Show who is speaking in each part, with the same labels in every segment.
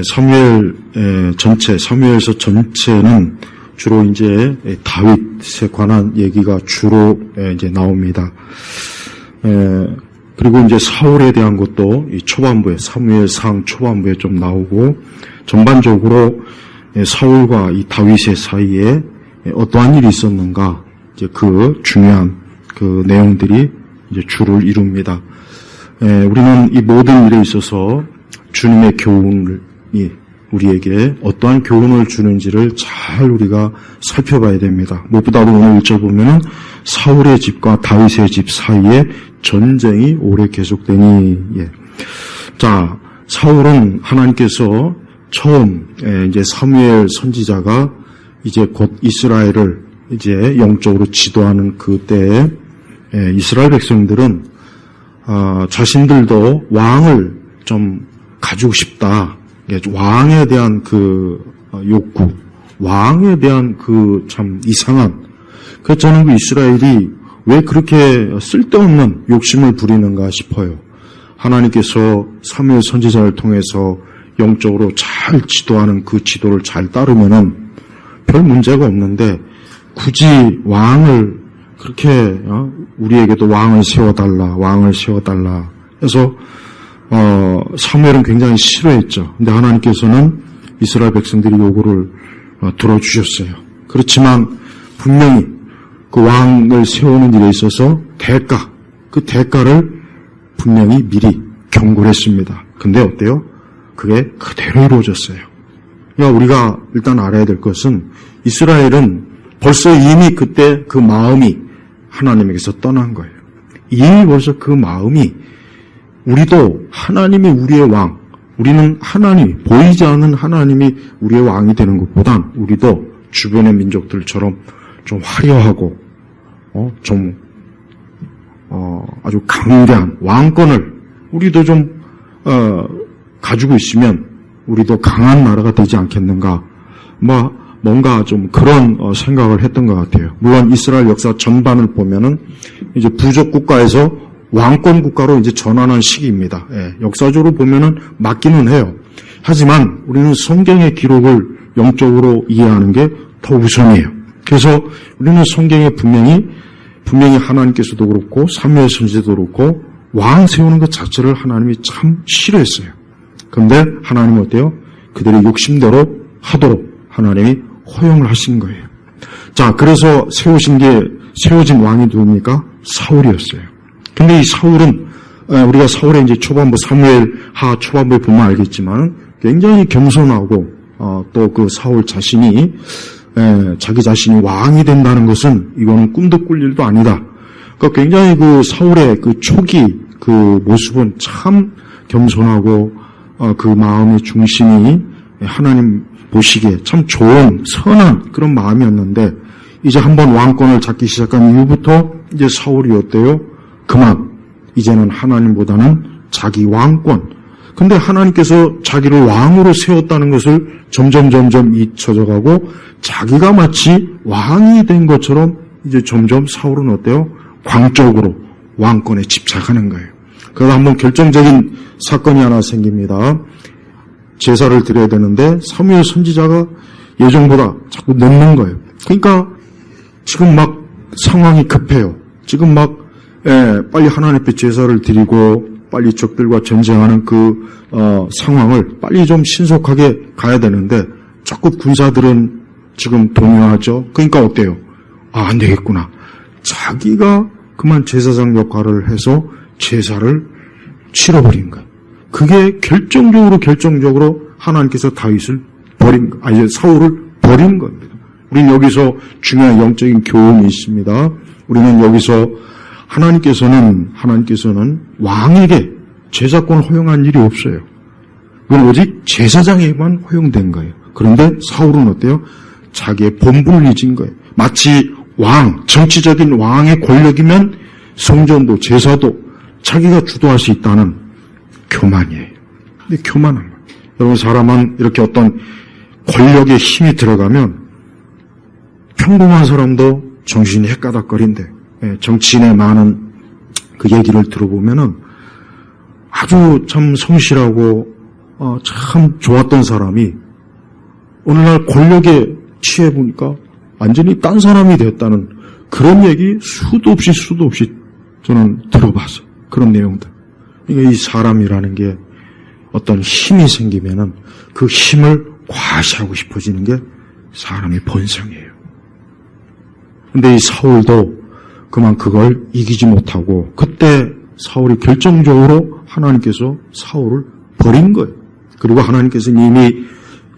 Speaker 1: 사무엘 전체, 사무엘서 전체는 주로 이제 다윗에 관한 얘기가 주로 이제 나옵니다. 그리고 이제 사울에 대한 것도 이 초반부에, 사무엘상 초반부에 좀 나오고, 전반적으로 사울과 이 다윗의 사이에 어떠한 일이 있었는가, 이제 그 중요한 그 내용들이 이제 주를 이룹니다. 우리는 이 모든 일에 있어서 주님의 교훈이 우리에게 어떠한 교훈을 주는지를 잘 우리가 살펴봐야 됩니다. 무엇보다도 오늘 1절 보면은 사울의 집과 다윗의 집 사이에 전쟁이 오래 계속되니. 자, 사울은 하나님께서 처음 이제 사무엘 선지자가 이제 곧 이스라엘을 이제 영적으로 지도하는 그때에 이스라엘 백성들은 자신들도 왕을 좀 가지고 싶다. 왕에 대한 그 욕구, 왕에 대한 그 참 이상한, 그래서 저는 그 이스라엘이 왜 그렇게 쓸데없는 욕심을 부리는가 싶어요. 하나님께서 사무엘 선지자를 통해서 영적으로 잘 지도하는 그 지도를 잘 따르면은 별 문제가 없는데, 굳이 왕을 그렇게 우리에게도 왕을 세워달라 해서 사무엘은 굉장히 싫어했죠. 근데 하나님께서는 이스라엘 백성들이 요구를 들어주셨어요. 그렇지만 분명히 그 왕을 세우는 일에 있어서 그 대가를 분명히 미리 경고를 했습니다. 근데 어때요? 그게 그대로 이루어졌어요. 그러니까 우리가 일단 알아야 될 것은 이스라엘은 벌써 이미 그때 그 마음이 하나님에게서 떠난 거예요. 이미 벌써 그 마음이, 우리도 하나님이 우리의 왕, 우리는 하나님이, 보이지 않는 하나님이 우리의 왕이 되는 것보단 우리도 주변의 민족들처럼 좀 화려하고 아주 강대한 왕권을 우리도 좀 가지고 있으면 우리도 강한 나라가 되지 않겠는가, 뭔가 좀 그런 생각을 했던 것 같아요. 물론 이스라엘 역사 전반을 보면은 이제 부족 국가에서 왕권 국가로 이제 전환한 시기입니다. 역사적으로 보면은 맞기는 해요. 하지만 우리는 성경의 기록을 영적으로 이해하는 게 더 우선이에요. 그래서 우리는 성경에 분명히 하나님께서도 그렇고 사무엘 선지자도 그렇고 왕 세우는 것 자체를 하나님이 참 싫어했어요. 그런데 하나님은 어때요? 그들의 욕심대로 하도록 하나님이 허용을 하신 거예요. 자, 그래서 세워진 왕이 누굽니까? 사울이었어요. 근데 이 사울은, 우리가 사울의 이제 초반부, 사무엘 하 초반부에 보면 알겠지만, 굉장히 겸손하고, 또 그 사울 자신이, 자기 자신이 왕이 된다는 것은, 이거는 꿈도 꿀 일도 아니다. 그러니까 굉장히 그 사울의 그 초기 그 모습은 참 겸손하고, 그 마음의 중심이 하나님 보시기에 참 좋은, 선한 그런 마음이었는데, 이제 한번 왕권을 잡기 시작한 이후부터 이제 사울이 어때요? 그만, 이제는 하나님보다는 자기 왕권. 근데 하나님께서 자기를 왕으로 세웠다는 것을 점점 잊혀져 가고, 자기가 마치 왕이 된 것처럼 이제 점점 사울은 어때요? 광적으로 왕권에 집착하는 거예요. 그래서 한번 결정적인 사건이 하나 생깁니다. 제사를 드려야 되는데 사무엘 선지자가 예정보다 자꾸 늦는 거예요. 그러니까 지금 막 상황이 급해요. 지금 막 빨리 하나님 앞에 제사를 드리고 빨리 적들과 전쟁하는 그 상황을 빨리 좀 신속하게 가야 되는데 자꾸 군사들은 지금 동요하죠. 그러니까 어때요? 안 되겠구나. 자기가 그만 제사장 역할을 해서 제사를 치러버린 거예요. 그게 결정적으로 하나님께서 다윗을 사울을 버린 겁니다. 우리는 여기서 중요한 영적인 교훈이 있습니다. 우리는 여기서 하나님께서는 왕에게 제사권을 허용한 일이 없어요. 그건 오직 제사장에게만 허용된 거예요. 그런데 사울은 어때요? 자기의 본분을 잊은 거예요. 마치 정치적인 왕의 권력이면 성전도 제사도 자기가 주도할 수 있다는 교만이에요. 근데 교만한 거예요. 여러분, 사람은 이렇게 어떤 권력에 힘이 들어가면 평범한 사람도 정신이 헷가닥거린대. 정치인의 많은 그 얘기를 들어보면은 아주 참 성실하고 참 좋았던 사람이 오늘날 권력에 취해보니까 완전히 딴 사람이 됐다는 그런 얘기 수도 없이 저는 들어봤어요. 그런 내용들. 그러니까 이 사람이라는 게 어떤 힘이 생기면은 그 힘을 과시하고 싶어지는 게 사람의 본성이에요. 근데 이 사울도 그만 그걸 이기지 못하고 그때 사울이 결정적으로 하나님께서 사울을 버린 거예요. 그리고 하나님께서는 이미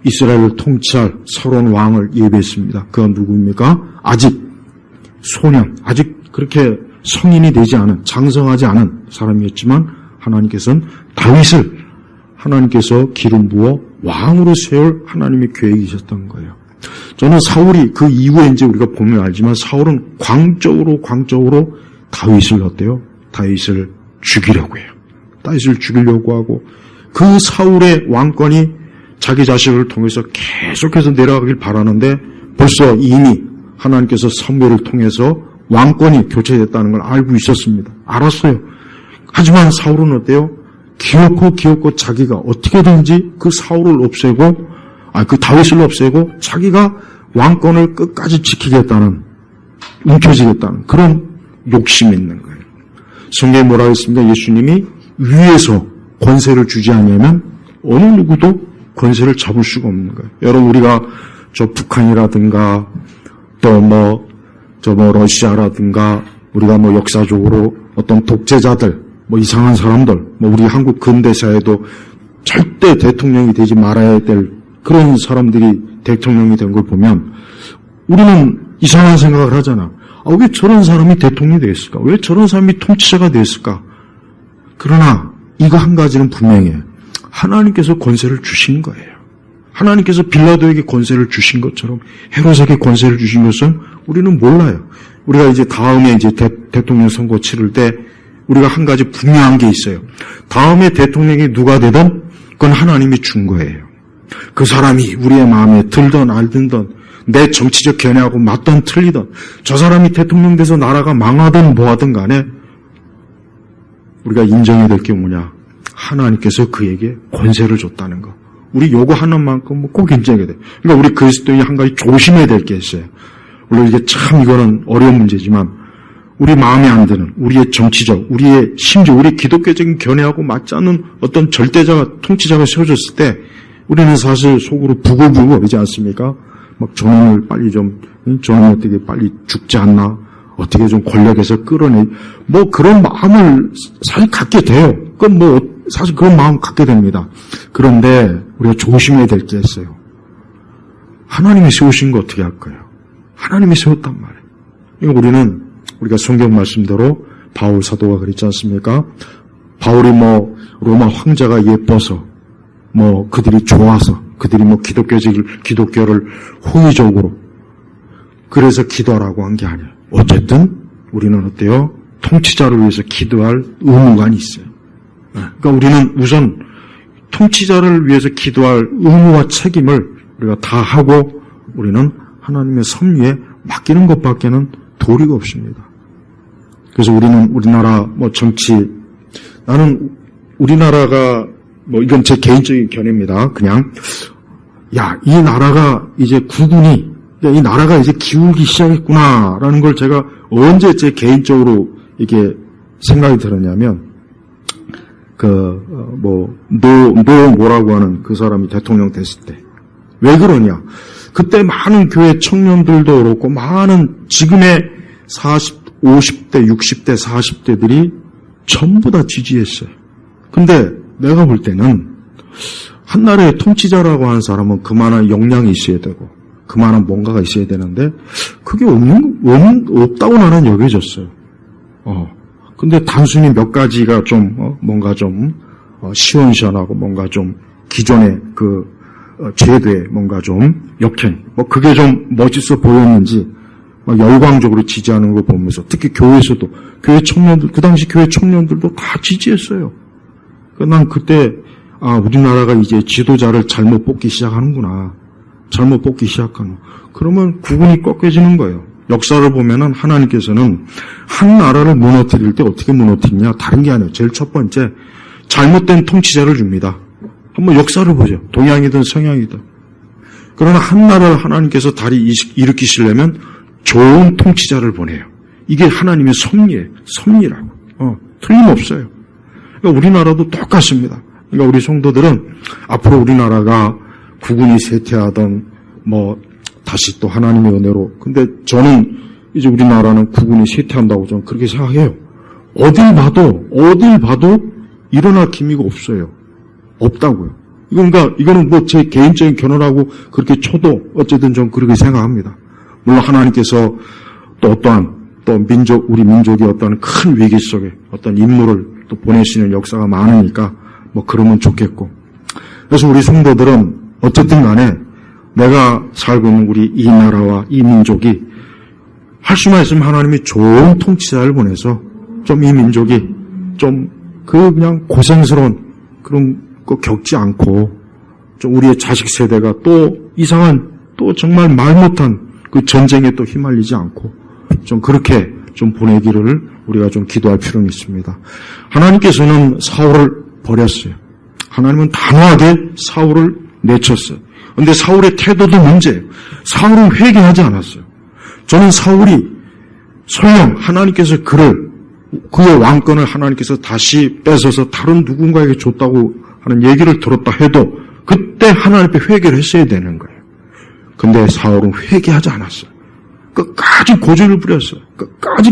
Speaker 1: 이스라엘을 통치할 새로운 왕을 예비했습니다. 그건 누구입니까? 아직 소년, 아직 그렇게 성인이 되지 않은, 장성하지 않은 사람이었지만 하나님께서는 다윗을 하나님께서 기름 부어 왕으로 세울 하나님의 계획이 있었던 거예요. 저는 사울이 그 이후에 이제 우리가 보면 알지만 사울은 광적으로 다윗을 어때요? 다윗을 죽이려고 해요. 다윗을 죽이려고 하고 그 사울의 왕권이 자기 자식을 통해서 계속해서 내려가길 바라는데 벌써 이미 하나님께서 사무엘을 통해서 왕권이 교체됐다는 걸 알고 있었습니다. 알았어요. 하지만 사울은 어때요? 기어코 자기가 어떻게든지 그 사울을 없애고 그 다윗을 없애고 자기가 왕권을 끝까지 지키겠다는, 움켜쥐겠다는 그런 욕심이 있는 거예요. 성경에 뭐라고 했습니까? 예수님이 위에서 권세를 주지 않으면 어느 누구도 권세를 잡을 수가 없는 거예요. 여러분, 우리가 저 북한이라든가 또 러시아라든가 우리가 역사적으로 어떤 독재자들, 이상한 사람들, 우리 한국 근대사에도 절대 대통령이 되지 말아야 될 그런 사람들이 대통령이 된 걸 보면 우리는 이상한 생각을 하잖아. 왜 저런 사람이 대통령이 되었을까? 왜 저런 사람이 통치자가 되었을까? 그러나 이거 한 가지는 분명해요. 하나님께서 권세를 주신 거예요. 하나님께서 빌라도에게 권세를 주신 것처럼 헤롯에게 권세를 주신 것은 우리는 몰라요. 우리가 이제 다음에 이제 대통령 선거 치를 때 우리가 한 가지 분명한 게 있어요. 다음에 대통령이 누가 되든 그건 하나님이 준 거예요. 그 사람이 우리의 마음에 들든 안 들든 내 정치적 견해하고 맞든 틀리든 저 사람이 대통령 돼서 나라가 망하든 뭐하든 간에 우리가 인정해야 될 게 뭐냐? 하나님께서 그에게 권세를 줬다는 거. 우리 요구하는 만큼 꼭 인정해야 돼. 그러니까 우리 그리스도인이 한 가지 조심해야 될 게 있어요. 물론 이게 참 이거는 어려운 문제지만 우리 마음에 안 드는 우리의 정치적, 우리의 심지어 우리 기독교적인 견해하고 맞지 않는 어떤 절대자가 통치자가 세워졌을 때 우리는 사실 속으로 부글부글 거리지 않습니까? 저놈을 빨리 저놈이 어떻게 빨리 죽지 않나? 어떻게 좀 권력에서 끌어내? 그런 마음을 사실 갖게 돼요. 그건 사실 그런 마음 갖게 됩니다. 그런데 우리가 조심해야 될 게 있어요. 하나님이 세우신 거 어떻게 할 거예요? 하나님이 세웠단 말이에요. 우리가 성경 말씀대로 바울 사도가 그랬지 않습니까? 바울이 로마 황제가 예뻐서 그들이 좋아서 그들이 기독교를 호의적으로 그래서 기도하라고 한 게 아니에요. 어쨌든 우리는 어때요? 통치자를 위해서 기도할 의무가 있어요. 그러니까 우리는 우선 통치자를 위해서 기도할 의무와 책임을 우리가 다 하고 우리는 하나님의 섭리에 맡기는 것밖에는 도리가 없습니다. 그래서 우리는 우리나라 정치, 나는 우리나라가 이건 제 개인적인 견해입니다. 그냥 이 나라가 이제 이 나라가 이제 기울기 시작했구나라는 걸 제가 언제 제 개인적으로 이게 생각이 들었냐면 뭐라고 하는 그 사람이 대통령 됐을 때 왜 그러냐? 그때 많은 교회 청년들도 그렇고 많은 지금의 50대, 60대, 40대들이 전부 다 지지했어요. 근데 내가 볼 때는 한 나라의 통치자라고 하는 사람은 그만한 역량이 있어야 되고 그만한 뭔가가 있어야 되는데 그게 없다고 나는 여겨졌어요. 근데 단순히 몇 가지가 뭔가 시원시원하고 뭔가 좀 기존의 제도에 뭔가 역행, 그게 좀 멋있어 보였는지 열광적으로 지지하는 걸 보면서 특히 교회에서도 교회 청년들, 그 당시 교회 청년들도 다 지지했어요. 난 그때 우리나라가 이제 지도자를 잘못 뽑기 시작하는구나. 잘못 뽑기 시작하는. 그러면 구분이 꺾여지는 거예요. 역사를 보면은 하나님께서는 한 나라를 무너뜨릴 때 어떻게 무너뜨리냐? 다른 게 아니에요. 제일 첫 번째, 잘못된 통치자를 줍니다. 한번 역사를 보죠. 동양이든 서양이든. 그러나 한 나라를 하나님께서 다시 일으키시려면 좋은 통치자를 보내요. 이게 하나님의 섭리예요. 섭리라고. 틀림없어요. 그러니까 우리나라도 똑같습니다. 그러니까 우리 성도들은 앞으로 우리나라가 국군이 쇠퇴하던 다시 또 하나님의 은혜로. 근데 저는 이제 우리나라는 국군이 쇠퇴한다고 저는 그렇게 생각해요. 어딜 봐도 일어날 기미가 없어요. 없다고요. 이거는 제 개인적인 견해라고 그렇게 쳐도 어쨌든 좀 그렇게 생각합니다. 물론 하나님께서 또 어떠한 우리 민족이 어떤 큰 위기 속에 어떤 인물을 또 보내시는 역사가 많으니까 그러면 좋겠고. 그래서 우리 성도들은 어쨌든 간에 내가 살고 있는 우리 이 나라와 이 민족이 할 수만 있으면 하나님이 좋은 통치자를 보내서 좀 이 민족이 좀 그냥 고생스러운 그런 거 겪지 않고 좀 우리의 자식 세대가 또 이상한 또 정말 말 못한 그 전쟁에 또 휘말리지 않고 좀 그렇게 좀 보내기를 우리가 좀 기도할 필요는 있습니다. 하나님께서는 사울을 버렸어요. 하나님은 단호하게 사울을 내쳤어요. 그런데 사울의 태도도 문제예요. 사울은 회개하지 않았어요. 저는 사울이 설령 하나님께서 그의 왕권을 하나님께서 다시 뺏어서 다른 누군가에게 줬다고 하는 얘기를 들었다 해도 그때 하나님 앞에 회개를 했어야 되는 거예요. 근데 사울은 회개하지 않았어요. 끝까지 고집을 부렸어요.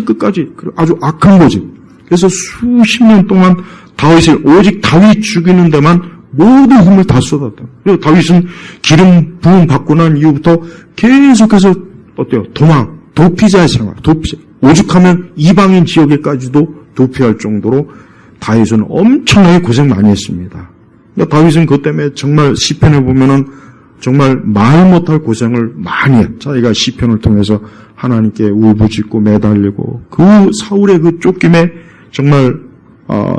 Speaker 1: 끝까지 아주 악한 고집. 그래서 수십 년 동안 오직 다윗 죽이는 데만 모든 힘을 다 쏟았다. 그리고 다윗은 기름 부음 받고 난 이후부터 계속해서 도피자의 생활, 오죽하면 이방인 지역에까지도 도피할 정도로 다윗은 엄청나게 고생 많이 했습니다. 그러니까 다윗은 그것 때문에 정말 시편을 보면은 정말 말 못할 고생을 많이 해요. 자기가 시편을 통해서 하나님께 울부짖고 매달리고 그 사울의 그 쫓김에 정말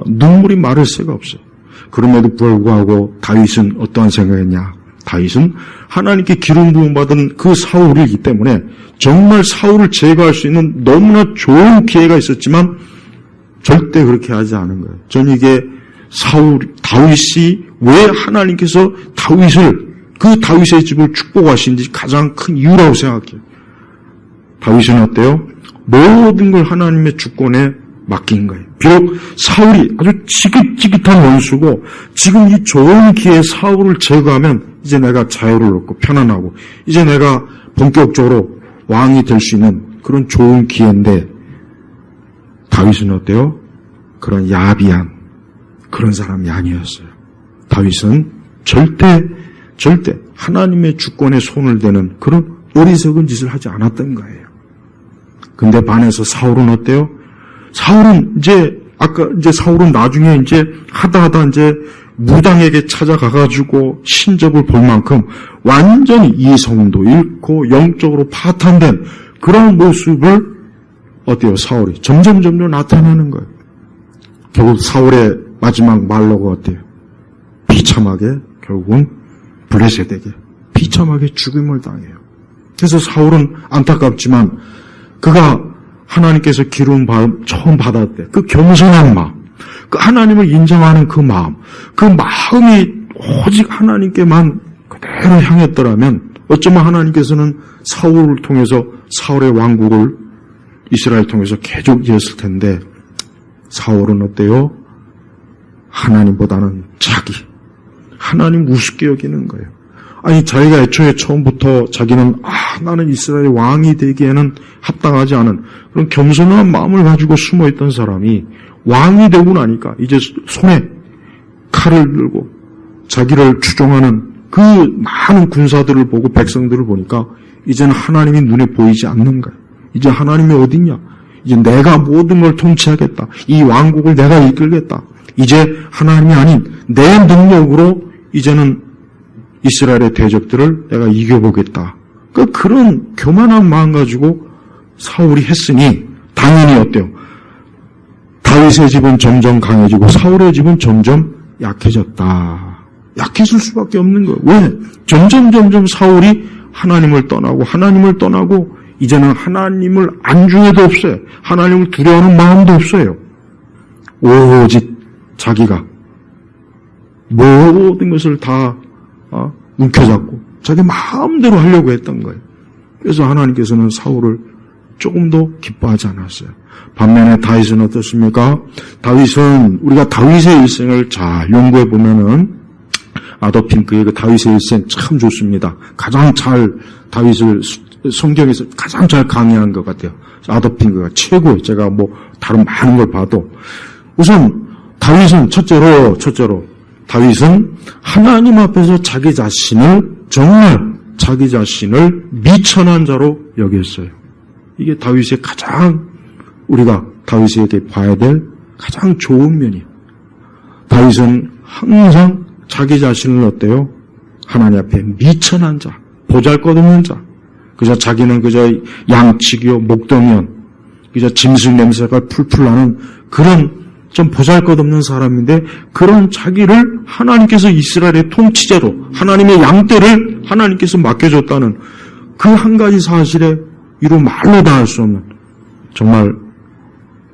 Speaker 1: 눈물이 마를 새가 없어요. 그럼에도 불구하고 다윗은 어떠한 생각했냐? 다윗은 하나님께 기름 부음 받은 그 사울이기 때문에 정말 사울을 제거할 수 있는 너무나 좋은 기회가 있었지만 절대 그렇게 하지 않은 거예요. 저는 이게 다윗이 왜 하나님께서 그 다윗의 집을 축복하신지 가장 큰 이유라고 생각해요. 다윗은 어때요? 모든 걸 하나님의 주권에 맡긴 거예요. 비록 사울이 아주 지긋지긋한 원수고 지금 이 좋은 기회에 사울을 제거하면 이제 내가 자유를 얻고 편안하고 이제 내가 본격적으로 왕이 될 수 있는 그런 좋은 기회인데 다윗은 어때요? 그런 야비한 그런 사람이 아니었어요. 다윗은 절대 하나님의 주권에 손을 대는 그런 어리석은 짓을 하지 않았던 거예요. 근데 반해서 사울은 어때요? 사울은 사울은 나중에 하다 무당에게 찾아가가지고 신접을 볼 만큼 완전히 이성도 잃고 영적으로 파탄된 그런 모습을 어때요? 사울이 점점 나타나는 거예요. 결국 사울의 마지막 말로가 어때요? 비참하게 결국은 블레셋에게 비참하게 죽임을 당해요. 그래서 사울은 안타깝지만 그가 하나님께서 기름 처음 받았을 때 그 겸손한 마음, 그 하나님을 인정하는 그 마음이 오직 하나님께만 그대로 향했더라면 어쩌면 하나님께서는 사울을 통해서 사울의 왕국을 이스라엘 통해서 계속 이었을 텐데 사울은 어때요? 하나님보다는 하나님 우습게 여기는 거예요. 아니 자기가 애초에 처음부터 자기는 나는 이스라엘의 왕이 되기에는 합당하지 않은 그런 겸손한 마음을 가지고 숨어있던 사람이 왕이 되고 나니까 이제 손에 칼을 들고 자기를 추종하는 그 많은 군사들을 보고 백성들을 보니까 이제는 하나님이 눈에 보이지 않는 거예요. 이제 하나님이 어딨냐? 이제 내가 모든 걸 통치하겠다. 이 왕국을 내가 이끌겠다. 이제 하나님이 아닌 내 능력으로 이제는 이스라엘의 대적들을 내가 이겨보겠다. 그런 교만한 마음 가지고 사울이 했으니 당연히 어때요? 다윗의 집은 점점 강해지고 사울의 집은 점점 약해졌다. 약해질 수밖에 없는 거예요. 왜? 점점 사울이 하나님을 떠나고 이제는 하나님을 안중에도 없어요. 하나님을 두려워하는 마음도 없어요. 오직 자기가 모든 것을 다 움켜잡고 자기 마음대로 하려고 했던 거예요. 그래서 하나님께서는 사울을 조금도 기뻐하지 않았어요. 반면에 다윗은 어떻습니까? 다윗은 우리가 다윗의 일생을 잘 연구해 보면은 아도핑크의 그 다윗의 일생 참 좋습니다. 가장 잘 다윗을 성경에서 가장 잘 강의한 것 같아요. 아도핑크가 최고예요. 제가 다른 많은 걸 봐도 우선 다윗은 첫째로 다윗은 하나님 앞에서 자기 자신을 정말 자기 자신을 미천한 자로 여겼어요. 이게 다윗의 가장 우리가 다윗에게 봐야 될 가장 좋은 면이에요. 다윗은 항상 자기 자신을 어때요? 하나님 앞에 미천한 자, 보잘것없는 자. 그저 자기는 그저 양치기요, 목동이요, 그저 짐승 냄새가 풀풀 나는 그런 좀 보잘것없는 사람인데 그런 자기를 하나님께서 이스라엘의 통치자로 하나님의 양떼를 하나님께서 맡겨줬다는 그 한 가지 사실에 이루 말로 다 할 수 없는 정말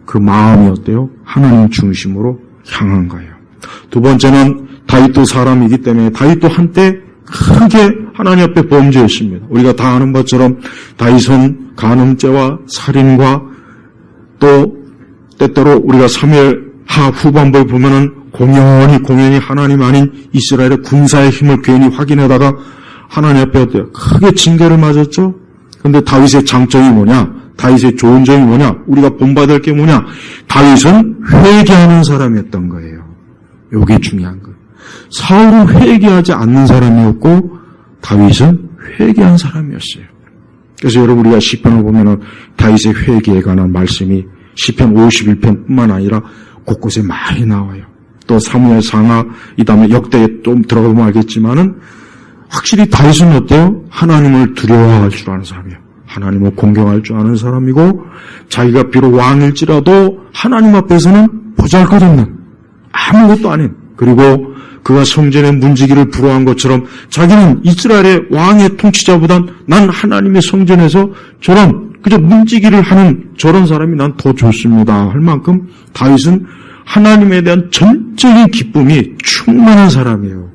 Speaker 1: 그 마음이 어때요? 하나님 중심으로 향한 거예요. 두 번째는 다윗도 사람이기 때문에 다윗도 한때 크게 하나님 앞에 범죄했습니다. 우리가 다 아는 것처럼 다윗은 간음죄와 살인과 또 때때로 우리가 사무엘 하 후반부에 보면은 공연히 하나님 아닌 이스라엘의 군사의 힘을 괜히 확인하다가 하나님 앞에 어때요? 크게 징계를 맞았죠? 그런데 다윗의 장점이 뭐냐? 다윗의 좋은 점이 뭐냐? 우리가 본받을 게 뭐냐? 다윗은 회개하는 사람이었던 거예요. 이게 중요한 거예요. 사울은 회개하지 않는 사람이었고 다윗은 회개한 사람이었어요. 그래서 여러분 우리가 시편을 보면은 다윗의 회개에 관한 말씀이 시편 51편뿐만 아니라 곳곳에 많이 나와요. 또 사무엘 상하, 이 다음에 역대에 좀 들어가보면 알겠지만은 확실히 다윗은 어때요? 하나님을 두려워할 줄 아는 사람이에요. 하나님을 공경할 줄 아는 사람이고 자기가 비록 왕일지라도 하나님 앞에서는 보잘것없는 아무것도 아닌 그리고 그가 성전의 문지기를 부러워한 것처럼 자기는 이스라엘의 왕의 통치자보단 난 하나님의 성전에서 저런 그저 문지기를 하는 저런 사람이 난 더 좋습니다 할 만큼 다윗은 하나님에 대한 전적인 기쁨이 충만한 사람이에요.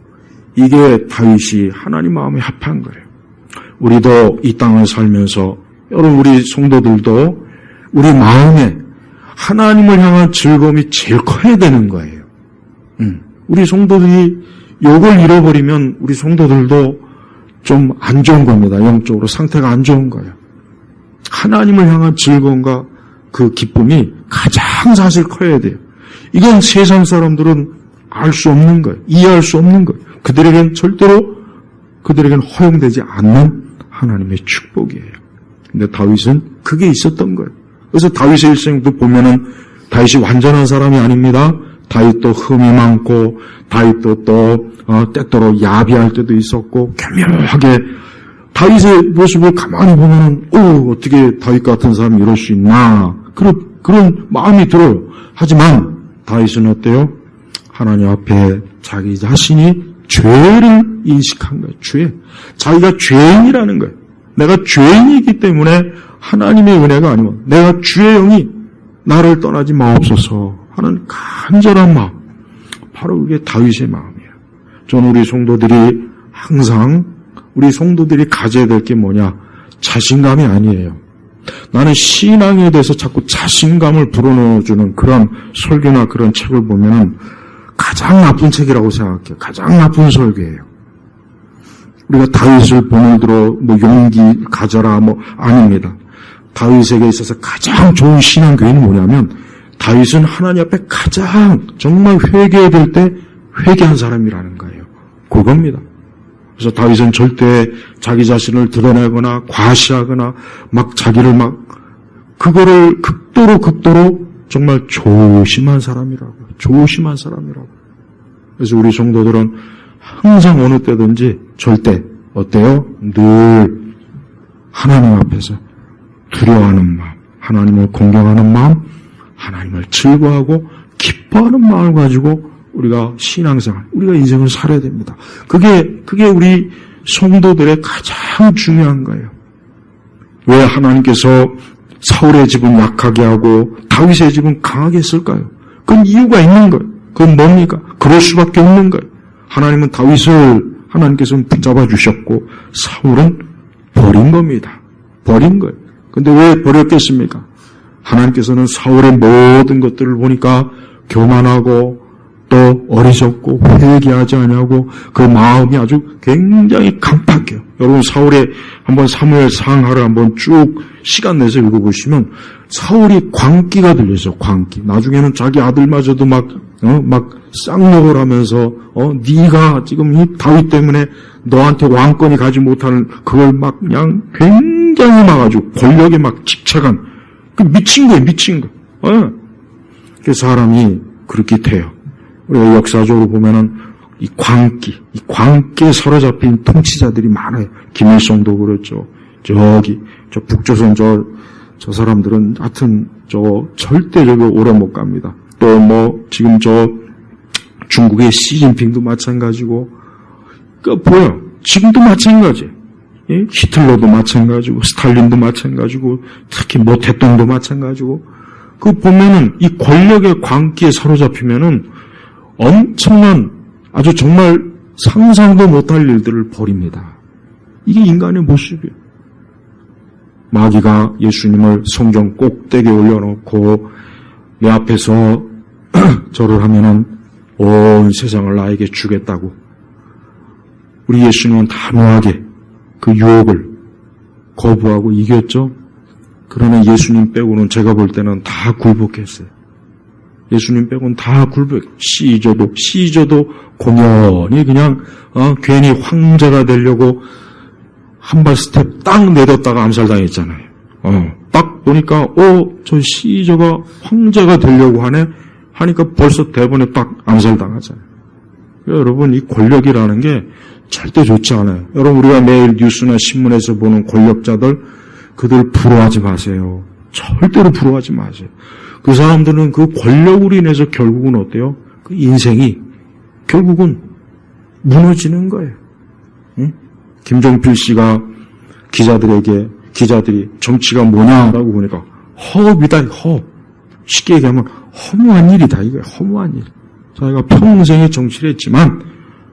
Speaker 1: 이게 다윗이 하나님 마음에 합한 거예요. 우리도 이 땅을 살면서 여러분 우리 성도들도 우리 마음에 하나님을 향한 즐거움이 제일 커야 되는 거예요. 우리 성도들이 요걸 잃어버리면 우리 성도들도 좀 안 좋은 겁니다. 영적으로 상태가 안 좋은 거예요. 하나님을 향한 즐거움과 그 기쁨이 가장 사실 커야 돼요. 이건 세상 사람들은 알 수 없는 거예요. 이해할 수 없는 거예요. 그들에겐 허용되지 않는 하나님의 축복이에요. 근데 다윗은 그게 있었던 거예요. 그래서 다윗의 일생도 보면은 다윗이 완전한 사람이 아닙니다. 다윗도 흠이 많고 다윗도 또 때때로 야비할 때도 있었고 교묘하게 다윗의 모습을 가만히 보면은 어떻게 다윗 같은 사람이 이럴 수 있나 그런 마음이 들어요. 하지만 다윗은 어때요? 하나님 앞에 자기 자신이 죄를 인식한 거예요. 자기가 죄인이라는 거예요. 내가 죄인이기 때문에 하나님의 은혜가 아니면 내가 주의 영이 나를 떠나지 마옵소서 하는 간절한 마음. 바로 그게 다윗의 마음이에요. 저는 우리 성도들이 항상 우리 성도들이 가져야 될 게 뭐냐? 자신감이 아니에요. 나는 신앙에 대해서 자꾸 자신감을 불어넣어주는 그런 설교나 그런 책을 보면은 가장 나쁜 책이라고 생각해요. 가장 나쁜 설교예요. 우리가 다윗을 본을 들어 용기 가져라 아닙니다. 다윗에게 있어서 가장 좋은 신앙교회는 뭐냐면 다윗은 하나님 앞에 가장 정말 회개해야 될 때 회개한 사람이라는 거예요. 그겁니다. 그래서 다윗은 절대 자기 자신을 드러내거나 과시하거나 자기를 그거를 극도로 정말 조심한 사람이라고요. 조심한 사람이라고. 그래서 우리 성도들은 항상 어느 때든지 절대 어때요? 늘 하나님 앞에서 두려워하는 마음, 하나님을 공경하는 마음, 하나님을 즐거워하고 기뻐하는 마음을 가지고 우리가 신앙생활, 우리가 인생을 살아야 됩니다. 그게 우리 성도들의 가장 중요한 거예요. 왜 하나님께서 사울의 집은 약하게 하고 다윗의 집은 강하게 했을까요? 그건 이유가 있는 거예요. 그건 뭡니까? 그럴 수밖에 없는 거예요. 하나님은 다윗을 하나님께서는 붙잡아 주셨고 사울은 버린 겁니다. 버린 거예요. 근데 왜 버렸겠습니까? 하나님께서는 사울의 모든 것들을 보니까 교만하고 또 어리석고 회개하지 않냐고 그 마음이 아주 굉장히 강팍해요. 여러분 사울의 한번 사무엘 상하를 한번 쭉 시간 내서 읽어보시면 사울이 광기가 들려서 광기. 나중에는 자기 아들마저도 막 쌍욕을 하면서 네가 지금 이 다윗 때문에 너한테 왕권이 가지 못하는 그걸 막 그냥 굉장히 막 아주 권력에 막 집착한 그 미친 거예요. 미친 거. 그 사람이 그렇게 돼요. 우리가 역사적으로 보면은 이 광기에 사로잡힌 통치자들이 많아요. 김일성도 그렇죠. 저기 저 북조선 저 사람들은 하여튼 절대적으로 오래 못 갑니다. 또 지금 중국의 시진핑도 마찬가지고 보여. 지금도 마찬가지. 예? 히틀러도 마찬가지고 스탈린도 마찬가지고 특히 모태똥도 마찬가지고 그 보면은 이 권력의 광기에 사로잡히면은 엄청난 아주 정말 상상도 못할 일들을 벌입니다. 이게 인간의 모습이에요. 마귀가 예수님을 성경 꼭대기에 올려놓고 내 앞에서 절을 하면은 온 세상을 나에게 주겠다고 우리 예수님은 단호하게 그 유혹을 거부하고 이겼죠. 그러나 예수님 빼고는 제가 볼 때는 다 굴복했어요. 예수님 빼고는 다 굴복. 시저도 공연히 그냥 괜히 황제가 되려고 한 발 스텝 딱 내뒀다가 암살당했잖아요. 딱 보니까 저 시저가 황제가 되려고 하니까 벌써 대본에 딱 암살당하잖아요. 여러분 이 권력이라는 게 절대 좋지 않아요. 여러분 우리가 매일 뉴스나 신문에서 보는 권력자들 그들 부러워하지 마세요. 절대로 부러워하지 마세요. 그 사람들은 그 권력으로 인해서 결국은 어때요? 그 인생이 결국은 무너지는 거예요. 응? 김종필 씨가 기자들이 정치가 뭐냐라고 보니까 허업이다. 허업. 쉽게 얘기하면 허무한 일이다. 이거예요. 허무한 일. 자기가 평생에 정치를 했지만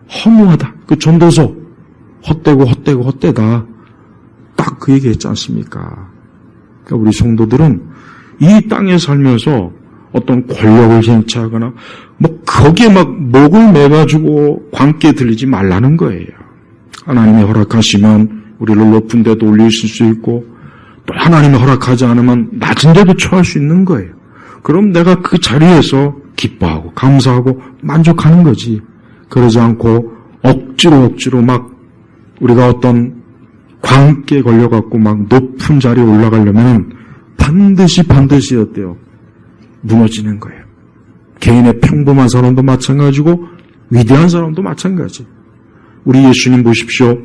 Speaker 1: 허무하다. 그 전도서 헛되다. 딱 그 얘기 했지 않습니까? 그러니까 우리 성도들은 이 땅에 살면서 어떤 권력을 쟁취하거나 거기에 막 목을 매가지고 광기에 들리지 말라는 거예요. 하나님이 허락하시면 우리를 높은 데도 올리실 수 있고 또 하나님이 허락하지 않으면 낮은 데도 처할 수 있는 거예요. 그럼 내가 그 자리에서 기뻐하고 감사하고 만족하는 거지. 그러지 않고 억지로 막 우리가 어떤 광기에 걸려갖고 막 높은 자리에 올라가려면 반드시 어때요? 무너지는 거예요. 개인의 평범한 사람도 마찬가지고 위대한 사람도 마찬가지. 우리 예수님 보십시오.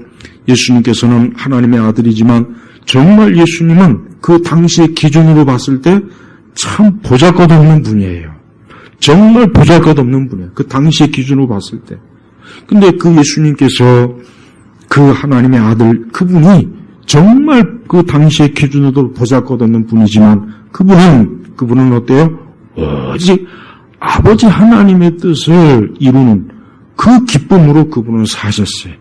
Speaker 1: 예수님께서는 하나님의 아들이지만 정말 예수님은 그 당시의 기준으로 봤을 때 참 보잘것없는 분이에요. 정말 보잘것없는 분이에요. 그 당시의 기준으로 봤을 때. 근데 그 예수님께서 그 하나님의 아들 그분이 정말 그 당시의 기준으로 보잘것없는 분이지만 그분은 어때요? 오직 아버지 하나님의 뜻을 이루는 그 기쁨으로 그분은 사셨어요.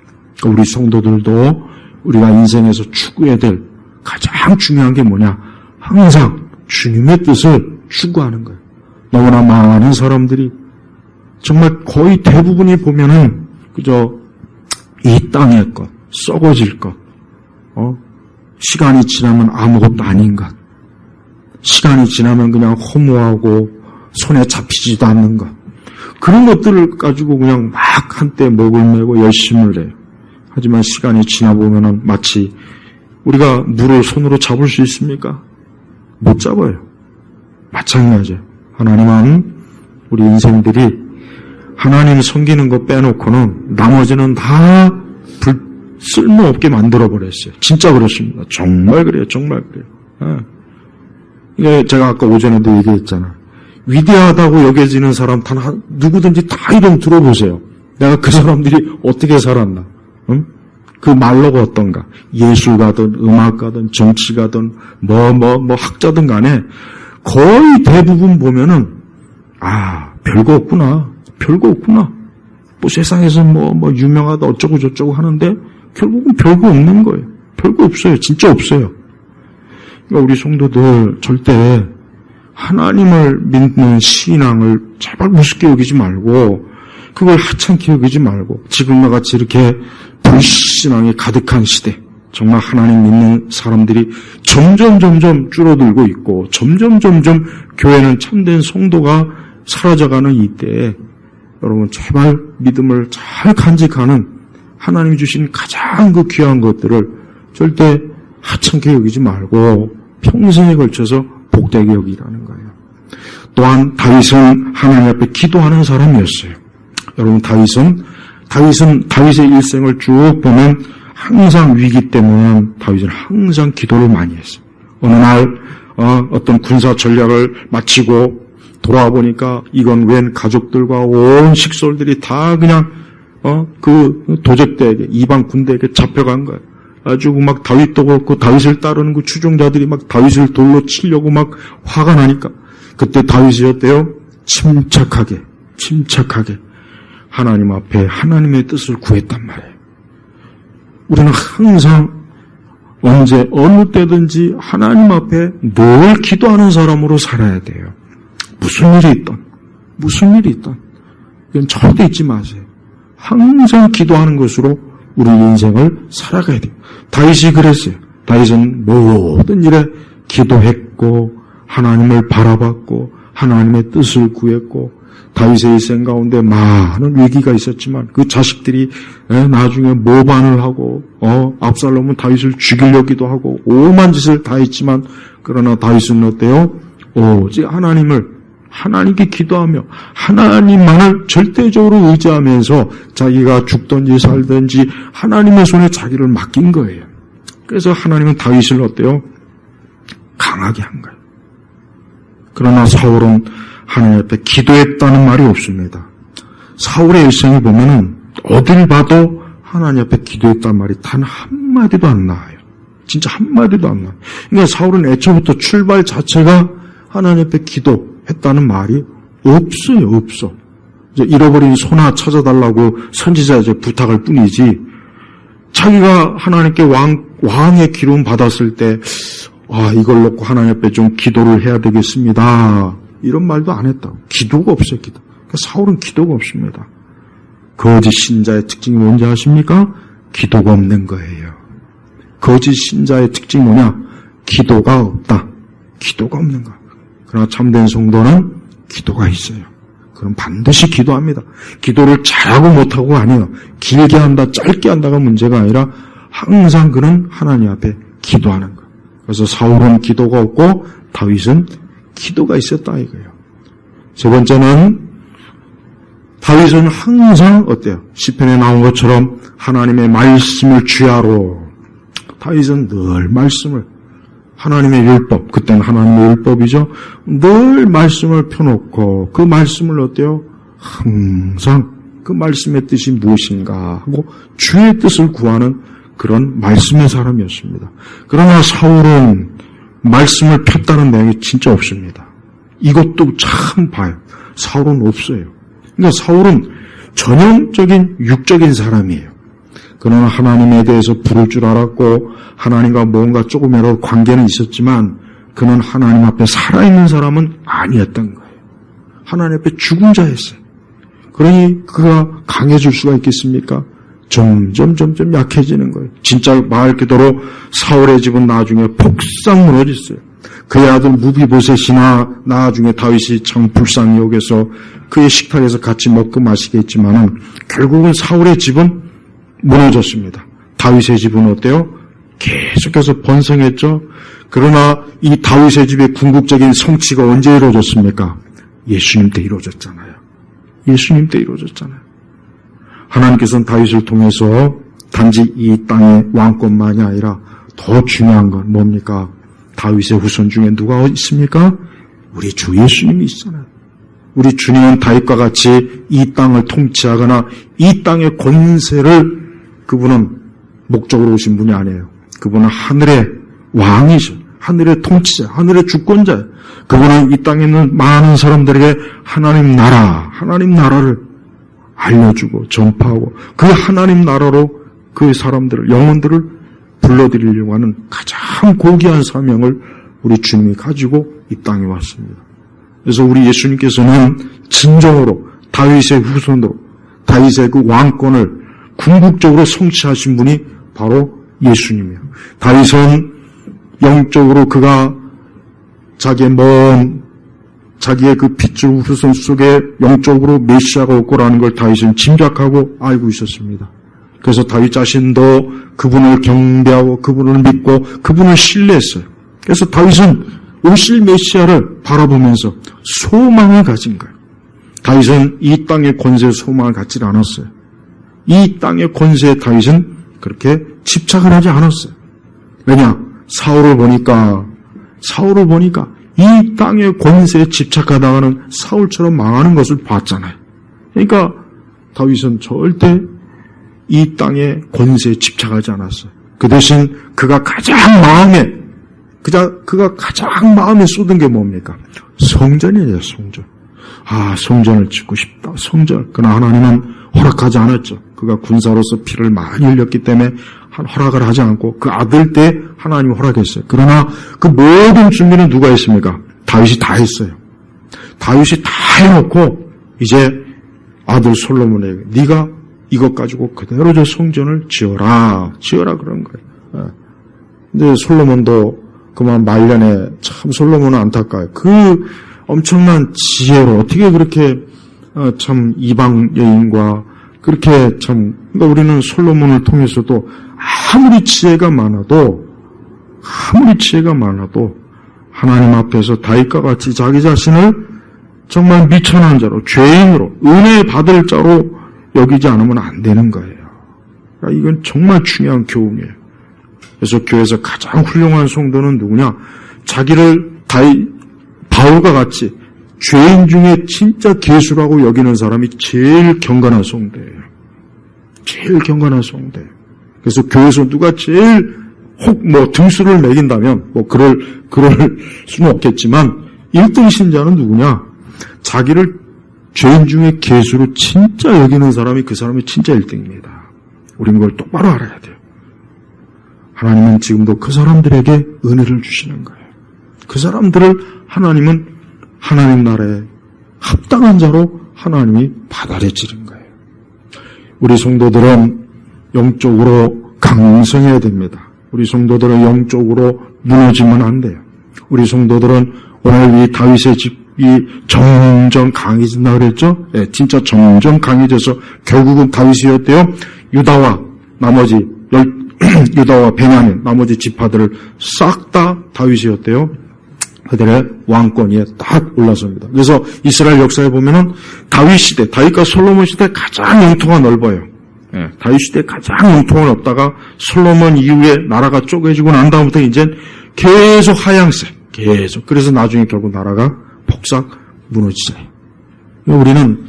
Speaker 1: 우리 성도들도 우리가 인생에서 추구해야 될 가장 중요한 게 뭐냐? 항상 주님의 뜻을 추구하는 거예요. 너무나 많은 사람들이 정말 거의 대부분이 보면은 그저 이 땅의 것, 썩어질 것, 시간이 지나면 아무것도 아닌 것, 시간이 지나면 그냥 허무하고 손에 잡히지도 않는 것, 그런 것들을 가지고 그냥 막 한때 목을 메고 열심을 해요. 하지만 시간이 지나보면은 마치 우리가 물을 손으로 잡을 수 있습니까? 못 잡아요. 마찬가지예요. 하나님은 우리 인생들이 하나님 섬기는 거 빼놓고는 나머지는 다 쓸모없게 만들어버렸어요. 진짜 그렇습니다. 정말 그래요. 정말 그래요. 이게 제가 아까 오전에도 얘기했잖아요. 위대하다고 여겨지는 사람 누구든지 다 이름 들어보세요. 내가 그 사람들이 어떻게 살았나. 응? 그 말로가 어떤가. 예술가든 음악가든 정치가든 학자든 간에 거의 대부분 보면은 별거 없구나. 또 세상에서 뭐 유명하다 어쩌고 저쩌고 하는데 결국은 별거 없는 거예요. 별거 없어요. 진짜 없어요. 그러니까 우리 성도들 절대 하나님을 믿는 신앙을 제발 우습게 여기지 말고 그걸 하찮게 여기지 말고 지금과 같이 이렇게 불신앙이 가득한 시대, 정말 하나님 믿는 사람들이 점점 줄어들고 있고 점점 교회는 참된 성도가 사라져가는 이때에 여러분 제발 믿음을 잘 간직하는 하나님이 주신 가장 그 귀한 것들을 절대 하찮게 여기지 말고 평생에 걸쳐서 복되게 여기라는 거예요. 또한 다윗은 하나님 앞에 기도하는 사람이었어요. 여러분 다윗의 일생을 쭉 보면 항상 위기 때문에 다윗은 항상 기도를 많이 했어요. 어느 날 어떤 군사 전략을 마치고 돌아와 보니까 이건 웬 가족들과 온 식솔들이 다 그냥 그 도적대에게 이방 군대에게 잡혀간 거예요. 아주 막 다윗도 그렇고 다윗을 따르는 그 추종자들이 막 다윗을 돌로 치려고 막 화가 나니까 그때 다윗이 어때요? 침착하게 하나님 앞에 하나님의 뜻을 구했단 말이에요. 우리는 항상 언제 어느 때든지 하나님 앞에 늘 기도하는 사람으로 살아야 돼요. 무슨 일이 있던 이건 절대 잊지 마세요. 항상 기도하는 것으로 우리 인생을 살아가야 돼요. 다윗이 그랬어요. 다윗은 모든 일에 기도했고 하나님을 바라봤고 하나님의 뜻을 구했고 다윗의 일생 가운데 많은 위기가 있었지만 그 자식들이 나중에 모반을 하고 압살롬은 다윗을 죽이려기도 하고 오만 짓을 다 했지만 그러나 다윗은 어때요? 오직 하나님께 기도하며 하나님만을 절대적으로 의지하면서 자기가 죽든지 살든지 하나님의 손에 자기를 맡긴 거예요. 그래서 하나님은 다윗을 어때요? 강하게 한 거예요. 그러나 사울은 하나님 앞에 기도했다는 말이 없습니다. 사울의 일생을 보면은 어딜 봐도 하나님 앞에 기도했다는 말이 단 한마디도 안 나와요. 진짜 한마디도 안 나와요. 그러니까 사울은 애초부터 출발 자체가 하나님 앞에 기도했다는 말이 없어요. 이제 잃어버린 소나 찾아달라고 선지자 이제 부탁할 뿐이지 자기가 하나님께 왕의 기름 받았을 때 이걸 놓고 하나님 앞에 좀 기도를 해야 되겠습니다. 이런 말도 안 했다고. 기도가 없어요. 그러니까 사울은 기도가 없습니다. 거짓 신자의 특징이 뭔지 아십니까? 기도가 없는 거예요. 거짓 신자의 특징이 뭐냐? 기도가 없다. 기도가 없는 거야. 그러나 참된 성도는 기도가 있어요. 그럼 반드시 기도합니다. 기도를 잘하고 못하고가 아니에요. 길게 한다, 짧게 한다가 문제가 아니라 항상 그는 하나님 앞에 기도하는 거예요. 그래서 사울은 기도가 없고 다윗은 기도가 있었다 이거예요. 세 번째는 다윗은 항상 어때요? 시편에 나온 것처럼 하나님의 말씀을 주야로 다윗은 늘 말씀을 하나님의 율법, 그때는 하나님의 율법이죠. 늘 말씀을 펴놓고 그 말씀을 어때요? 항상 그 말씀의 뜻이 무엇인가 하고 주의 뜻을 구하는 그런 말씀의 사람이었습니다. 그러나 사울은 말씀을 폈다는 내용이 진짜 없습니다. 이것도 참 봐요. 사울은 없어요. 그러니까 사울은 전형적인 육적인 사람이에요. 그러나 하나님에 대해서 부를 줄 알았고 하나님과 뭔가 조금이라도 관계는 있었지만 그는 하나님 앞에 살아있는 사람은 아니었던 거예요. 하나님 앞에 죽은 자였어요. 그러니 그가 강해질 수가 있겠습니까? 점점 약해지는 거예요. 진짜 말 그대로 사울의 집은 나중에 폭삭 무너졌어요. 그의 아들 무비보셋이나 나중에 다윗이 참 불쌍히 여겨서 그의 식탁에서 같이 먹고 마시게 했지만은 결국은 사울의 집은 무너졌습니다. 다윗의 집은 어때요? 계속해서 번성했죠. 그러나 이 다윗의 집의 궁극적인 성취가 언제 이루어졌습니까? 예수님 때 이루어졌잖아요. 예수님 때 이루어졌잖아요. 하나님께서는 다윗을 통해서 단지 이 땅의 왕권만이 아니라 더 중요한 건 뭡니까? 다윗의 후손 중에 누가 있습니까? 우리 주 예수님이 있잖아요. 우리 주님은 다윗과 같이 이 땅을 통치하거나 이 땅의 권세를 그분은 목적으로 오신 분이 아니에요. 그분은 하늘의 왕이죠. 하늘의 통치자, 하늘의 주권자예요. 그분은 이 땅에 있는 많은 사람들에게 하나님 나라를 알려주고 전파하고 그 하나님 나라로 그 사람들을, 영혼들을 불러들이려고 하는 가장 고귀한 사명을 우리 주님이 가지고 이 땅에 왔습니다. 그래서 우리 예수님께서는 진정으로 다윗의 후손으로 다윗의 그 왕권을 궁극적으로 성취하신 분이 바로 예수님이에요. 다윗은 영적으로 그가 자기의 그 핏줄 후손 속에 영적으로 메시아가 올 거라는 걸 다윗은 짐작하고 알고 있었습니다. 그래서 다윗 자신도 그분을 경배하고 그분을 믿고 그분을 신뢰했어요. 그래서 다윗은 오실 메시아를 바라보면서 소망을 가진 거예요. 다윗은 이 땅의 권세에 소망을 갖지 않았어요. 이 땅의 권세에 다윗은 그렇게 집착을 하지 않았어요. 왜냐? 사울을 보니까 이 땅의 권세에 집착하다가는 사울처럼 망하는 것을 봤잖아요. 그러니까 다윗은 절대 이 땅의 권세에 집착하지 않았어요. 그 대신 그가 가장 마음에 쏟은 게 뭡니까? 성전이에요, 성전. 성전을 짓고 싶다, 성전. 그러나 하나님은 허락하지 않았죠. 그가 군사로서 피를 많이 흘렸기 때문에 허락을 하지 않고 그 아들 때 하나님이 허락했어요. 그러나 그 모든 준비는 누가 했습니까? 다윗이 다 했어요. 다윗이 다 해놓고 이제 아들 솔로몬에게 네가 이것 가지고 그대로 저 성전을 지어라 그런 거예요. 근데 솔로몬도 그만 말년에 참 솔로몬은 안타까워요. 그 엄청난 지혜로 어떻게 그렇게 참 이방 여인과 그렇게 참 그러니까 우리는 솔로몬을 통해서도 아무리 지혜가 많아도 하나님 앞에서 다윗과 같이 자기 자신을 정말 미천한 자로 죄인으로 은혜 받을 자로 여기지 않으면 안 되는 거예요. 그러니까 이건 정말 중요한 교훈이에요. 그래서 교회에서 가장 훌륭한 성도는 누구냐? 자기를 바울과 같이 죄인 중에 진짜 괴수라고 여기는 사람이 제일 경건한 성도예요. 제일 경건한 성도예요. 그래서 교회에서 누가 제일 등수를 매긴다면 그럴 수는 없겠지만 1등 신자는 누구냐? 자기를 죄인 중에 괴수로 진짜 여기는 사람이 그 사람이 진짜 1등입니다. 우리는 그걸 똑바로 알아야 돼요. 하나님은 지금도 그 사람들에게 은혜를 주시는 거예요. 그 사람들을 하나님은 하나님 나라에 합당한 자로 하나님이 받아들이는 거예요. 우리 성도들은 영적으로 강성해야 됩니다. 우리 성도들은 영적으로 무너지면 안 돼요. 우리 성도들은 오늘 이 다윗의 집이 점점 강해진다 그랬죠? 네, 진짜 점점 강해져서 결국은 다윗이었대요. 유다와 베냐민 나머지 지파들을 싹 다 다윗이었대요. 그들의 왕권위에 딱 올라섭니다. 그래서 이스라엘 역사에 보면은 다윗 시대, 다윗과 솔로몬 시대 가장 영토가 넓어요. 예, 다윗 시대 가장 영토가 넓다가 솔로몬 이후에 나라가 쪼개지고 난 다음부터 이제 계속 하향세, 계속. 그래서 나중에 결국 나라가 폭삭 무너지잖아요. 우리는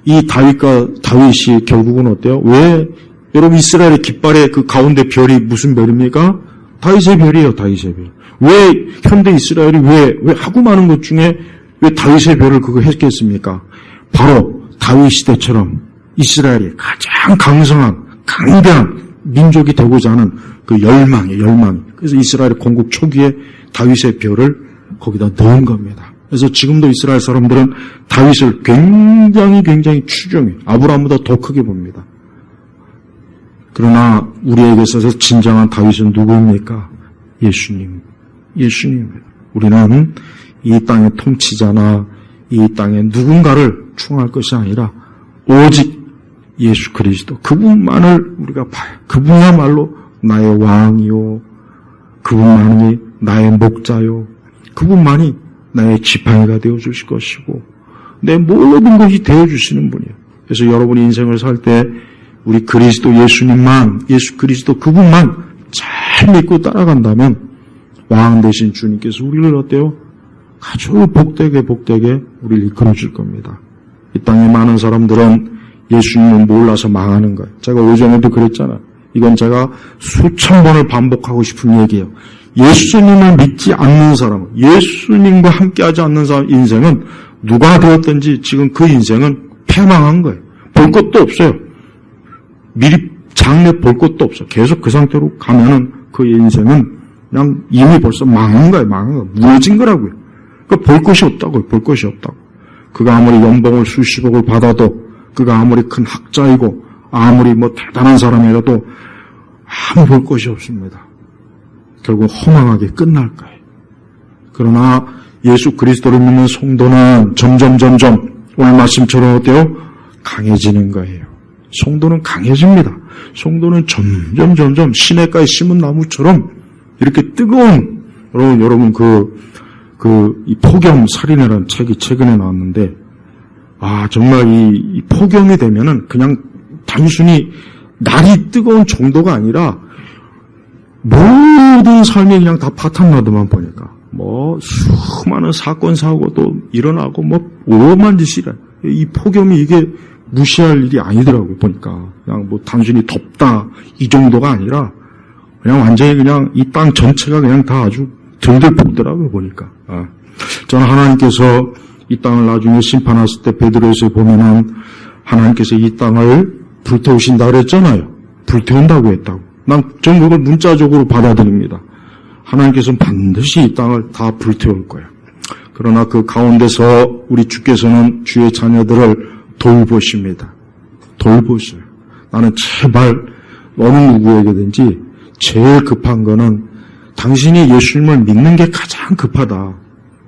Speaker 1: 이 다윗이 결국은 어때요? 왜 여러분 이스라엘의 깃발의 그 가운데 별이 무슨 별입니까? 다윗의 별이에요, 다윗의 별. 왜 현대 이스라엘이 왜 하고 많은 것 중에 왜 다윗의 별을 그거 했겠습니까? 바로 다윗 시대처럼 이스라엘이 가장 강성한 강대한 민족이 되고자 하는 그 열망이에요. 그래서 이스라엘의 건국 초기에 다윗의 별을 거기다 넣은 겁니다. 그래서 지금도 이스라엘 사람들은 다윗을 굉장히 추종해요. 아브라함보다 더 크게 봅니다. 그러나 우리에게 있어서 진정한 다윗은 누구입니까? 예수님입니다. 우리는 이 땅의 통치자나 이 땅의 누군가를 충할 것이 아니라 오직 예수 그리스도 그분만을 우리가 봐요. 그분이야말로 나의 왕이요, 그분만이 나의 목자요, 그분만이 나의 지팡이가 되어주실 것이고 내 모든 것이 되어주시는 분이에요. 그래서 여러분이 인생을 살 때 우리 그리스도 예수님만, 예수 그리스도 그분만 잘 믿고 따라간다면 왕 되신 주님께서 우리를 어때요? 아주 복되게 우리를 이끌어줄 겁니다. 이 땅에 많은 사람들은 예수님을 몰라서 망하는 거예요. 제가 오전에도 그랬잖아요. 이건 제가 수천 번을 반복하고 싶은 얘기예요. 예수님을 믿지 않는 사람, 예수님과 함께하지 않는 사람 인생은 누가 되었든지 지금 그 인생은 패망한 거예요. 볼 것도 없어요. 미리 장래 볼 것도 없어. 계속 그 상태로 가면은 그의 인생은 그냥 이미 벌써 망한 거예요. 무너진 거라고요. 그러니까 볼 것이 없다고요. 볼 것이 없다고. 그가 아무리 연봉을 수십억을 받아도, 그가 아무리 큰 학자이고 아무리 대단한 사람이라도 아무 볼 것이 없습니다. 결국 허망하게 끝날 거예요. 그러나 예수 그리스도를 믿는 성도는 점점 오늘 말씀처럼 어때요? 강해지는 거예요. 성도는 강해집니다. 성도는 점점 시냇가에 심은 나무처럼 이렇게 뜨거운, 여러분 이 폭염 살인이라는 책이 최근에 나왔는데, 정말 이 폭염이 되면은 그냥 단순히 날이 뜨거운 정도가 아니라 모든 삶이 그냥 다 파탄나더만 보니까. 수많은 사건, 사고도 일어나고, 오만 짓이라. 이 폭염이 이게 무시할 일이 아니더라고요, 보니까. 그냥 단순히 덥다, 이 정도가 아니라, 그냥 완전히 그냥 이 땅 전체가 그냥 다 아주 들들 볶더라고요, 보니까. 저는 하나님께서 이 땅을 나중에 심판하실 때 베드로에서 보면은 하나님께서 이 땅을 불태우신다 그랬잖아요. 불태운다고 했다고. 전 그걸 문자적으로 받아들입니다. 하나님께서는 반드시 이 땅을 다 불태울 거예요. 그러나 그 가운데서 우리 주께서는 주의 자녀들을 돌보십니다. 돌보셔요. 나는 제발 어느 누구에게든지 제일 급한 거는 당신이 예수님을 믿는 게 가장 급하다.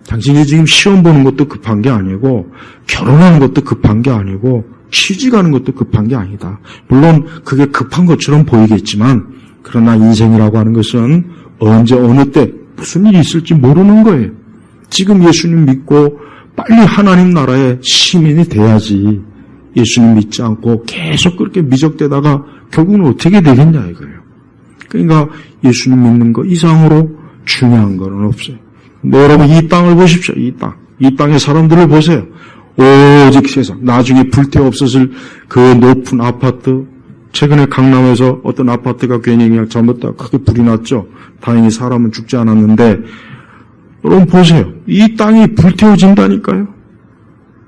Speaker 1: 당신이 지금 시험 보는 것도 급한 게 아니고, 결혼하는 것도 급한 게 아니고, 취직하는 것도 급한 게 아니다. 물론 그게 급한 것처럼 보이겠지만, 그러나 인생이라고 하는 것은 언제 어느 때 무슨 일이 있을지 모르는 거예요. 지금 예수님 믿고 빨리 하나님 나라의 시민이 돼야지, 예수님 믿지 않고 계속 그렇게 미적대다가 결국은 어떻게 되겠냐 이거예요. 그러니까 예수님 믿는 거 이상으로 중요한 거는 없어요. 근데 여러분 이 땅을 보십시오. 이 땅의 사람들을 보세요. 오직 세상, 나중에 불태워 없어질 그 높은 아파트, 최근에 강남에서 어떤 아파트가 괜히 그냥 잘못다가 크게 불이 났죠. 다행히 사람은 죽지 않았는데, 여러분 보세요. 이 땅이 불태워진다니까요.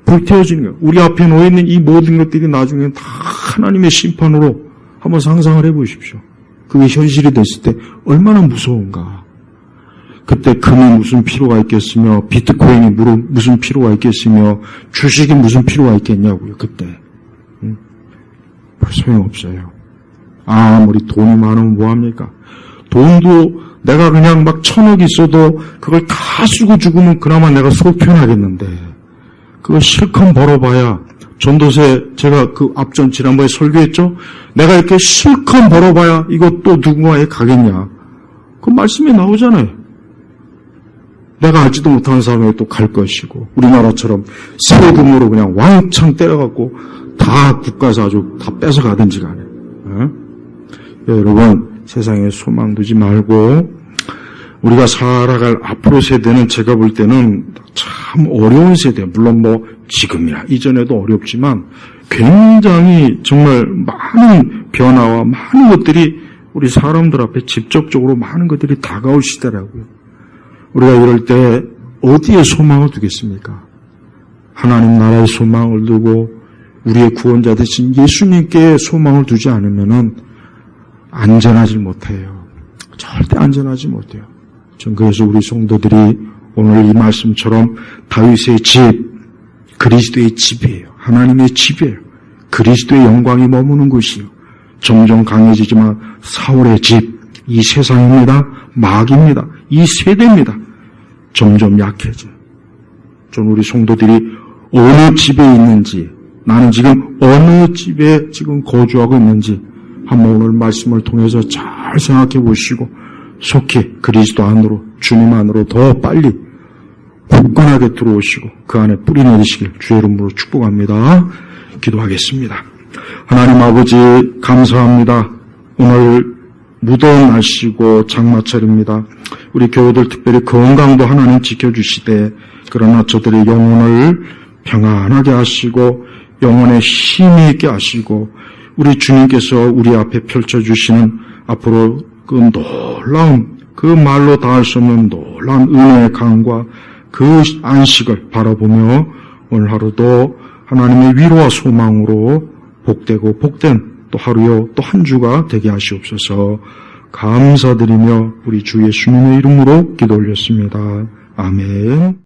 Speaker 1: 불태워지는 거예요. 우리 앞에 놓여있는 이 모든 것들이 나중에 다 하나님의 심판으로 한번 상상을 해보십시오. 그게 현실이 됐을 때 얼마나 무서운가. 그때 금이 무슨 필요가 있겠으며, 비트코인이 무슨 필요가 있겠으며, 주식이 무슨 필요가 있겠냐고요, 그때. 소용없어요. 아무리 돈이 많으면 뭐합니까? 돈도 내가 그냥 1,000억 있어도 그걸 다 쓰고 죽으면 그나마 내가 속 편하겠는데, 그거 실컷 벌어봐야, 전도세 제가 그 앞전 지난번에 설교했죠? 내가 이렇게 실컷 벌어봐야 이거 또 누군가에 가겠냐. 그 말씀이 나오잖아요. 내가 알지도 못하는 사람에게 또 갈 것이고, 우리나라처럼 세금으로 그냥 왕창 때려갖고 다 국가에서 아주 다 뺏어가든지 간에. 여러분, 세상에 소망 두지 말고, 우리가 살아갈 앞으로 세대는 제가 볼 때는 참 어려운 세대, 물론 지금이나 이전에도 어렵지만 굉장히 정말 많은 변화와 많은 것들이 우리 사람들 앞에 직접적으로 많은 것들이 다가올 시대라고요. 우리가 이럴 때 어디에 소망을 두겠습니까? 하나님 나라의 소망을 두고 우리의 구원자 되신 예수님께 소망을 두지 않으면은 안전하지 못해요. 절대 안전하지 못해요. 전 그래서 우리 성도들이 오늘 이 말씀처럼 다윗의 집, 그리스도의 집이에요. 하나님의 집이에요. 그리스도의 영광이 머무는 곳이요. 점점 강해지지만 사울의 집, 이 세상입니다. 마귀입니다. 이 세대입니다. 점점 약해져요. 전 우리 성도들이 어느 집에 있는지, 나는 지금 어느 집에 지금 거주하고 있는지 한번 오늘 말씀을 통해서 잘 생각해 보시고 속히 그리스도 안으로, 주님 안으로 더 빨리 굳건하게 들어오시고 그 안에 뿌리 내리시길 주의 이름으로 축복합니다. 기도하겠습니다. 하나님 아버지 감사합니다. 오늘 무더운 날씨고 장마철입니다. 우리 교우들 특별히 건강도 하나님 지켜주시되, 그러나 저들의 영혼을 평안하게 하시고 영혼에 힘이 있게 하시고 우리 주님께서 우리 앞에 펼쳐주시는 앞으로 그 놀라운, 그 말로 다할 수 없는 놀라운 은혜의 강과 그 안식을 바라보며 오늘 하루도 하나님의 위로와 소망으로 복되고 복된 또 하루요 또 한 주가 되게 하시옵소서. 감사드리며 우리 주 예수님의 이름으로 기도 올렸습니다. 아멘.